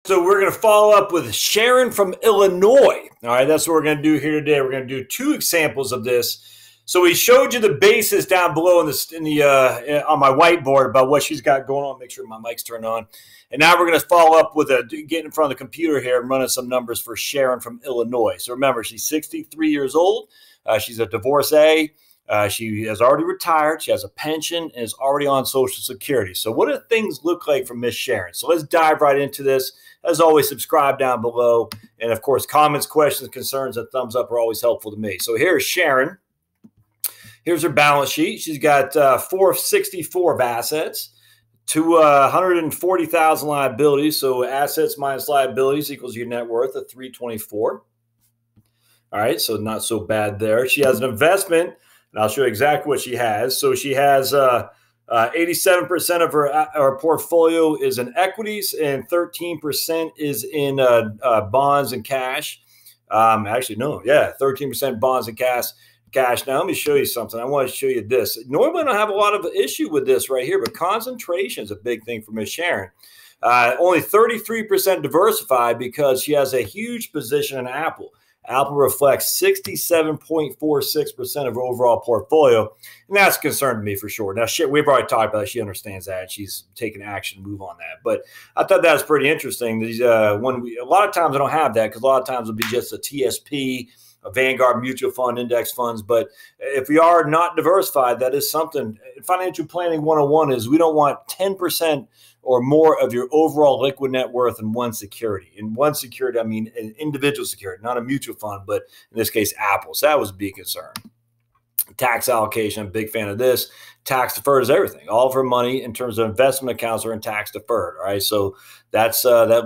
So we're going to follow up with Sharon from Illinois. All right, that's what we're going to do here today. We're going to do two examples of this. So we showed you the basis down below on my whiteboard about what she's got going on. Make sure my mic's turned on. And now we're going to follow up with getting in front of the computer here and running some numbers for Sharon from Illinois. So remember, she's 63 years old. She's a divorcee. She has already retired. She has a pension and is already on Social Security. So what do things look like for Miss Sharon? So let's dive right into this. As always, subscribe down below. And of course, comments, questions, concerns, and thumbs up are always helpful to me. So here's Sharon. Here's her balance sheet. She's got 464 of assets, 240,000 liabilities. So assets minus liabilities equals your net worth of 324. All right, so not so bad there. She has an investment, and I'll show you exactly what she has. So she has 87% of her portfolio is in equities, and 13% is in bonds and cash. Actually, no, yeah, 13% bonds and cash. Now, let me show you something. I want to show you this. Normally, I don't have a lot of issue with this right here, but concentration is a big thing for Miss Sharon. Only 33% diversified because she has a huge position in Apple. Apple reflects 67.46% of her overall portfolio, and that's a concern to me for sure. Now, we've already talked about it. She understands that. She's taking action to move on that. But I thought that was pretty interesting. A lot of times I don't have that because a lot of times it'll be just a TSP, a Vanguard mutual fund, index funds. But if we are not diversified, that is something. Financial planning 101 is we don't want 10% or more of your overall liquid net worth in one security. In one security, I mean an individual security, not a mutual fund, but in this case, Apple. So that was a big concern. Tax allocation, I'm a big fan of this. Tax deferred is everything. All of her money in terms of investment accounts are in tax deferred. All right, so that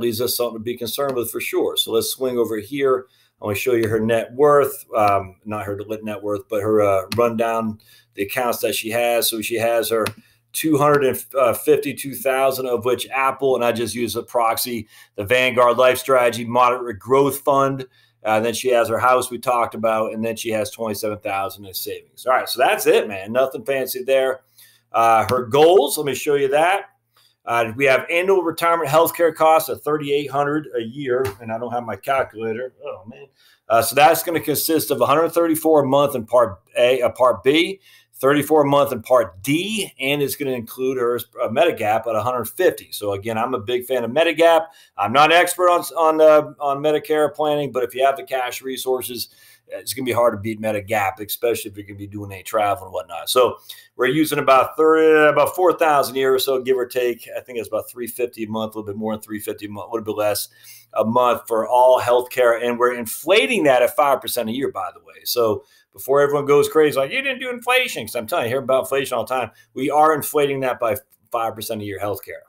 leaves us something to be concerned with for sure. So let's swing over here. I want to show you her net worth, not her net worth, but her rundown, the accounts that she has. So she has her 252,000 of which Apple, and I just use a proxy, the Vanguard Life Strategy Moderate Growth Fund. Then she has her house we talked about, and then she has 27,000 in savings. All right, so that's it, man. Nothing fancy there. Her goals, let me show you that. We have annual retirement healthcare costs of $3,800 a year, and I don't have my calculator. Oh man! So that's going to consist of $134 a month in Part A, Part B, $34 a month in Part D, and it's going to include her Medigap at $150. So again, I'm a big fan of Medigap. I'm not an expert on Medicare planning, but if you have the cash resources, it's going to be hard to beat Medigap, especially if you're going to be doing any travel and whatnot. So we're using about 4,000 a year or so, give or take. I think it's about $350 a month, a little bit more than $350 a month, a little bit less a month for all healthcare, and we're inflating that at 5% a year, by the way. So before everyone goes crazy, like, you didn't do inflation, because I'm telling you, I hear about inflation all the time. We are inflating that by 5% a year healthcare.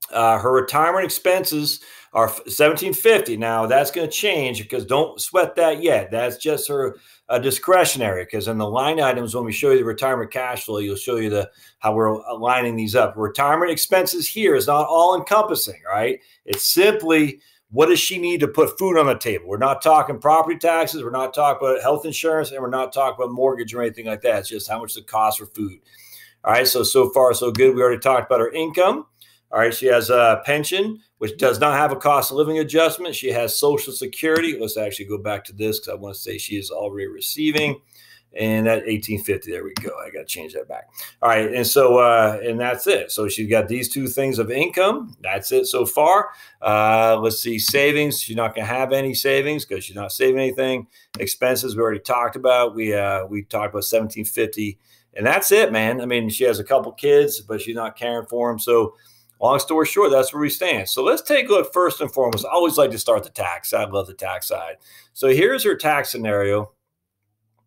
Her retirement expenses are $1,750. Now that's going to change because don't sweat that yet. That's just her discretionary, because in the line items, when we show you the retirement cash flow, you'll show you how we're aligning these up. Retirement expenses here is not all encompassing, right? It's simply, what does she need to put food on the table? We're not talking property taxes. We're not talking about health insurance, and we're not talking about mortgage or anything like that. It's just how much the cost for food. All right. So far, so good. We already talked about her income. All right, she has a pension, which does not have a cost of living adjustment. She has Social Security. Let's actually go back to this because I want to say she is already receiving. And that $1,850, there we go. I got to change that back. All right, and so and that's it. So she's got these two things of income. That's it so far. Let's see, savings. She's not going to have any savings because she's not saving anything. Expenses we already talked about. We talked about $1,750, and that's it, man. I mean, she has a couple kids, but she's not caring for them. So long story short, that's where we stand. So let's take a look first and foremost. I always like to start the tax. I love the tax side. So here's her tax scenario.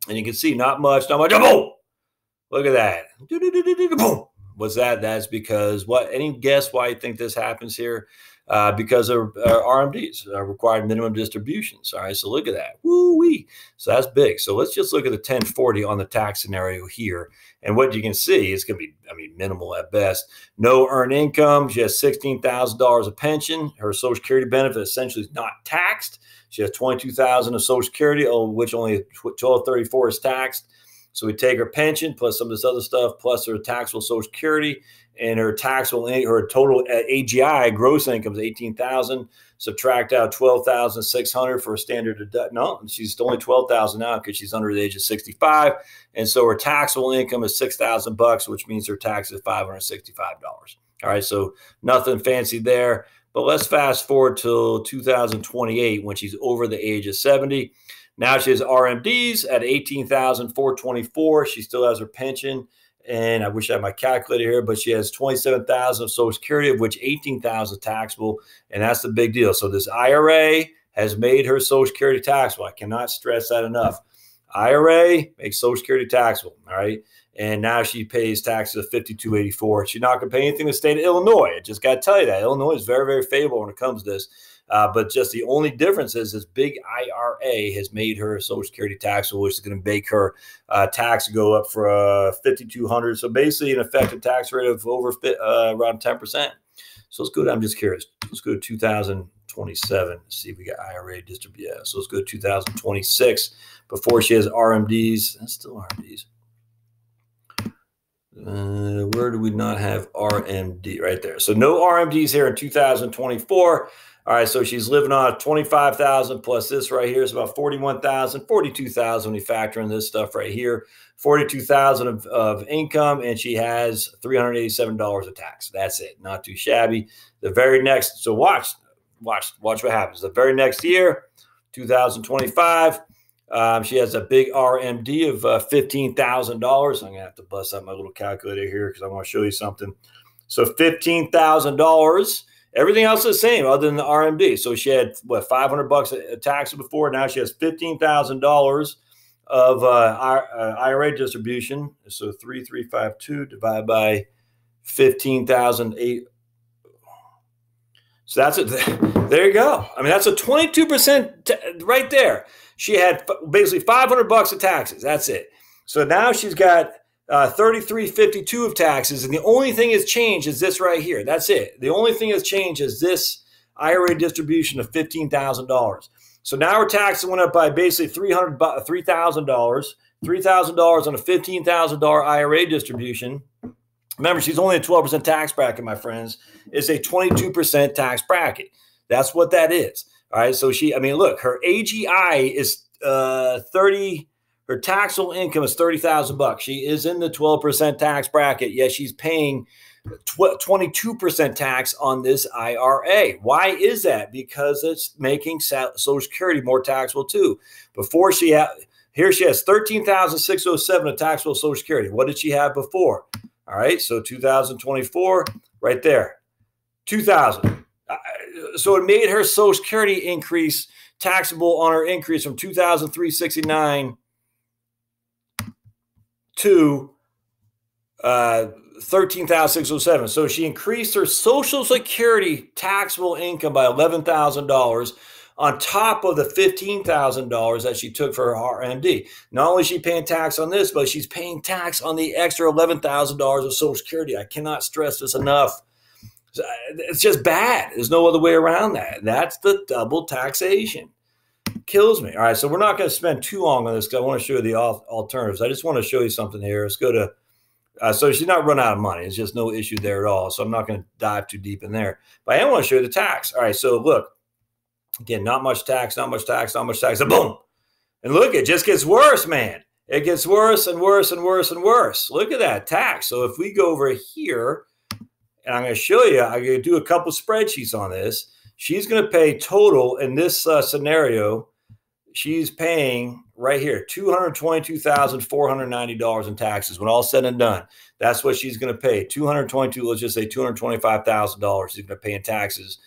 And you can see not much. Boom! Look at that. Boom! What's that? That's because what? Any guess why you think this happens here? Because of RMDs, required minimum distributions. All right, so look at that. Woo-wee. So that's big. So let's just look at the 1040 on the tax scenario here. And what you can see is going to be, minimal at best. No earned income. She has $16,000 of pension. Her Social Security benefit essentially is not taxed. She has $22,000 of Social Security, of which only $1,234 is taxed. So we take her pension plus some of this other stuff plus her taxable Social Security, and her taxable, her total AGI gross income is 18,000. Subtract out 12,600 for a standard deduct. No, she's only 12,000 now because she's under the age of 65, and so her taxable income is $6,000, which means her tax is $565. All right, so nothing fancy there. But let's fast forward till 2028 when she's over the age of 70. Now she has RMDs at 18,424. She still has her pension. And I wish I had my calculator here, but she has 27,000 of Social Security, of which 18,000 is taxable. And that's the big deal. So this IRA has made her Social Security taxable. I cannot stress that enough. IRA makes Social Security taxable. All right. And now she pays taxes of $5,284. She's not going to pay anything in the state of Illinois. I just got to tell you that. Illinois is very, very favorable when it comes to this. But just the only difference is this big IRA has made her Social Security taxable, which is going to make her tax go up for $5,200. So basically an effective tax rate of over around 10%. So let's go to, I'm just curious. Let's go to 2027. Let's see if we got IRA distribution. Yeah, so let's go to 2026 before she has RMDs. That's still RMDs. Where do we not have RMD? Right there. So no RMDs here in 2024. All right, so she's living on 25,000 plus this right here is about 41,000, 42,000 when you factor in this stuff right here, 42,000 of income, and she has $387 of tax. That's it. Not too shabby. The very next, so watch what happens. The very next year, 2025, she has a big RMD of $15,000. I'm gonna have to bust out my little calculator here because I want to show you something. So $15,000. Everything else is the same other than the RMD. So she had, what, $500 a tax before. Now she has $15,000 of IRA distribution. So 3,352 divided by 15,008. So that's it. There you go. I mean, that's a 22% right there. She had basically $500 of taxes. That's it. So now she's got $3,352 of taxes, and the only thing that's changed is this right here. That's it. The only thing that's changed is this IRA distribution of $15,000. So now her taxes went up by basically $3,000, $3,000 on a $15,000 IRA distribution. Remember, she's only a 12% tax bracket, my friends. It's a 22% tax bracket. That's what that is. All right. So she, I mean, look, her AGI is 30. Her taxable income is $30,000. She is in the 12% tax bracket. Yet she's paying 22% tax on this IRA. Why is that? Because it's making Social Security more taxable too. Before here she has $13,607 of taxable Social Security. What did she have before? All right, so 2024, right there, 2,000. So it made her Social Security increase taxable on her increase from 2,369 to 13,607. So she increased her Social Security taxable income by $11,000 on top of the $15,000 that she took for her RMD. Not only is she paying tax on this, but she's paying tax on the extra $11,000 of Social Security. I cannot stress this enough. It's just bad. There's no other way around that. That's the double taxation. Kills me. All right, so we're not going to spend too long on this because I want to show you the alternatives. I just want to show you something here. Let's go to, so she's not run out of money. It's just no issue there at all. So I'm not going to dive too deep in there. But I am want to show you the tax. All right, so look, again, not much tax, not much tax, not much tax, and boom. And look, it just gets worse, man. It gets worse and worse and worse and worse. Look at that tax. So if we go over here, and I'm going to show you, I'm going to do a couple spreadsheets on this. She's going to pay total in this scenario. She's paying right here $222,490 in taxes when all said and done. That's what she's going to pay. $222,000, let's just say $225,000 she's going to pay in taxes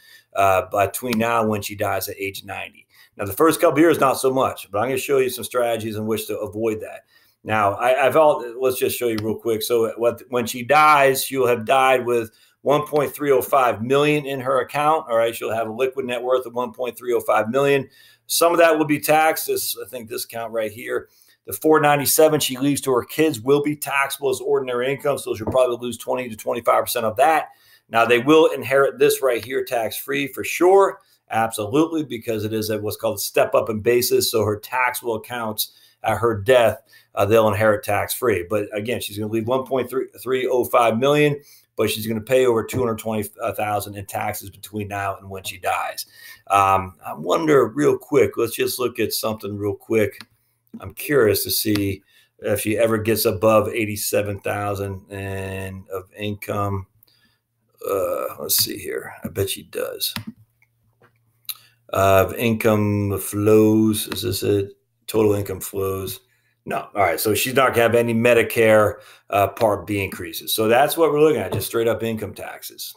between now and when she dies at age 90. Now, the first couple of years, not so much, but I'm going to show you some strategies in which to avoid that. Now, let's just show you real quick. So when she dies, she'll have died with $1.305 million in her account. All right, she'll have a liquid net worth of $1.305 million. Some of that will be taxed. I think this count right here, the $497 she leaves to her kids will be taxable as ordinary income. So she'll probably lose 20 to 25% of that. Now they will inherit this right here tax-free for sure. Absolutely, because it is what's called a step up in basis. So her taxable accounts at her death, they'll inherit tax-free. But again, she's going to leave $1.305 million. but she's going to pay over $220,000 in taxes between now and when she dies. I wonder real quick, let's just look at something real quick. I'm curious to see if she ever gets above 87,000 and of income. Let's see here. I bet she does. Income flows. Is this it? Total income flows. No. All right. So she's not going to have any Medicare Part B increases. So that's what we're looking at, just straight up income taxes.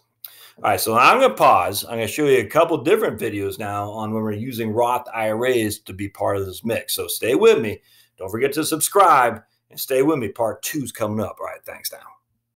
All right. So now I'm going to pause. I'm going to show you a couple different videos now on when we're using Roth IRAs to be part of this mix. So stay with me. Don't forget to subscribe and stay with me. Part 2 is coming up. All right. Thanks now.